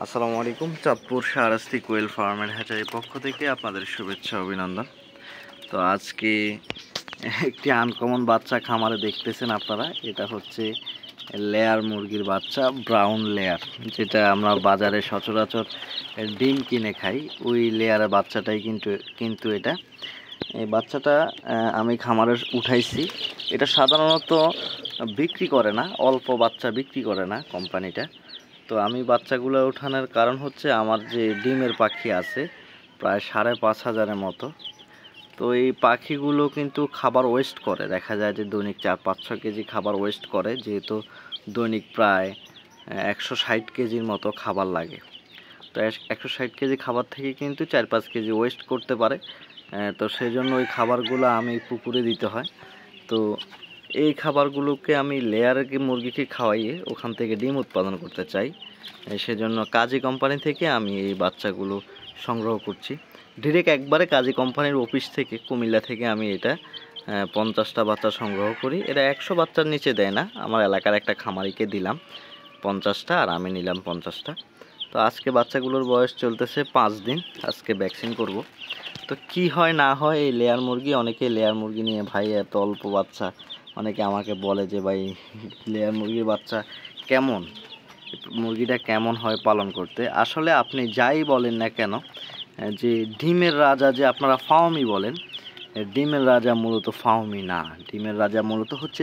আসসালামু আলাইকুম। চাঁদপুর শাহরাস্তি কোয়েল ফার্মের হ্যাচারির পক্ষ থেকে আপনাদের শুভেচ্ছা অভিনন্দন। তো আজকে একটি আনকমন বাচ্চা খামারে দেখতেছেন আপনারা। এটা হচ্ছে লেয়ার মুরগির বাচ্চা, ব্রাউন লেয়ার, যেটা আমরা বাজারে সচরাচর ডিম কিনে খাই। ওই লেয়ারের বাচ্চাটাই কিন্তু এটা এই বাচ্চাটা আমি খামারে উঠাইছি। এটা সাধারণত বিক্রি করে না, অল্প বাচ্চা বিক্রি করে না কোম্পানিটা। তো আমি বাচ্চাগুলো ওঠানোর কারণ হচ্ছে আমার যে ডিমের পাখি আছে প্রায় 5,500-এর মতো। তো এই পাখিগুলো কিন্তু খাবার ওয়েস্ট করে, দেখা যায় যে দৈনিক 4-5-6 কেজি খাবার ওয়েস্ট করে, যেহেতু দৈনিক প্রায় 160 কেজির মতো খাবার লাগে। তো 160 কেজি খাবার থেকে কিন্তু 4-5 কেজি ওয়েস্ট করতে পারে। তো সেই জন্য ওই খাবারগুলো আমি পুকুরে দিতে হয়। তো এই খাবারগুলোকে আমি লেয়ারকে মুরগিকে খাওয়াইয়ে ওখান থেকে ডিম উৎপাদন করতে চাই। সেজন্য কাজী কোম্পানি থেকে আমি এই বাচ্চাগুলো সংগ্রহ করছি। ডিরেক্ট একবারে কাজী কোম্পানির অফিস থেকে, কুমিল্লা থেকে আমি এটা 50টা বাচ্চা সংগ্রহ করি। এটা 100 বাচ্চার নিচে দেয় না। আমার এলাকার একটা খামারিকে দিলাম 50টা, আর আমি নিলাম 50টা। তো আজকে বাচ্চাগুলোর বয়স চলতেছে 5 দিন। আজকে ভ্যাকসিন করব। তো কি হয় না হয় এই লেয়ার মুরগি, অনেকে লেয়ার মুরগি নিয়ে ভাই এত অল্প বাচ্চা, অনেকে আমাকে বলে যে ভাই লেয়ার মুরগির বাচ্চা কেমন, মুরগিটা কেমন হয় পালন করতে। আসলে আপনি যাই বলেন না কেন, যে ডিমের রাজা যে আপনারা ফাউমি বলেন, ডিমের রাজা মূলত ফাউমি না, ডিমের রাজা মূলত হচ্ছে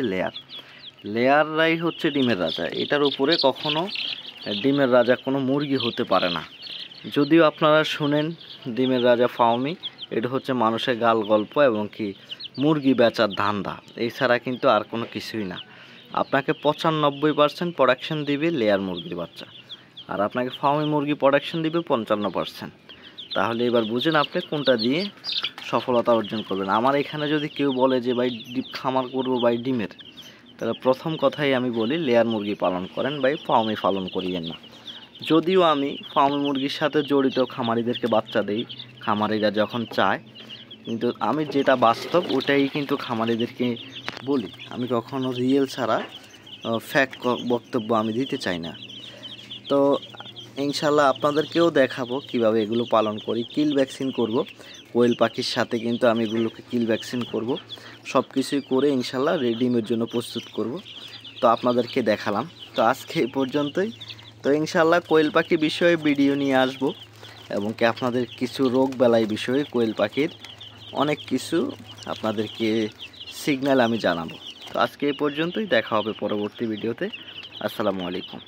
লেয়াররাই হচ্ছে ডিমের রাজা। এটার উপরে কখনো ডিমের রাজা কোনো মুরগি হতে পারে না। যদিও আপনারা শুনেন ডিমের রাজা ফাউমি, এটা হচ্ছে মানুষের গাল গল্প এবং কি মুরগি বেচার ধান্দা, এছাড়া কিন্তু আর কোনো কিছুই না। আপনাকে 95% প্রোডাকশন দিবে লেয়ার মুরগির বাচ্চা, আর আপনাকে ফার্মি মুরগি প্রোডাকশন দিবে 55%। তাহলে এবার বুঝেন আপনি কোনটা দিয়ে সফলতা অর্জন করবেন। আমার এখানে যদি কেউ বলে যে ভাই খামার করবো ভাই ডিমের, তাহলে প্রথম কথাই আমি বলি লেয়ার মুরগি পালন করেন ভাই, ফার্মি পালন করিয়েন না। যদিও আমি ফার্মি মুরগির সাথে জড়িত, খামারিদেরকে বাচ্চা দেই খামারিরা যখন চায়, কিন্তু আমি যেটা বাস্তব ওটাই কিন্তু খামারিদেরকে বলি। আমি কখনো রিয়েল ছাড়া ফ্যাক্ট বক্তব্য আমি দিতে চাই না। তো ইনশাল্লাহ আপনাদেরকেও দেখাবো কিভাবে এগুলো পালন করি। কিল ভ্যাকসিন করব, কোয়েল পাখির সাথে কিন্তু আমি এগুলোকে কিল ভ্যাকসিন করব, সব কিছুই করে ইনশাল্লাহ রেডিমের জন্য প্রস্তুত করব। তো আপনাদেরকে দেখালাম। তো আজকে এই পর্যন্তই। তো ইনশাল্লাহ কোয়েল পাখি বিষয়ে ভিডিও নিয়ে আসব, এবং কি আপনাদের কিছু রোগ বেলাই বিষয়ে কোয়েল পাখির অনেক কিছু আপনাদেরকে সিগন্যাল আমি জানাবো। তো আজকে এই পর্যন্তই, দেখা হবে পরবর্তী ভিডিওতে। আসসালামু আলাইকুম।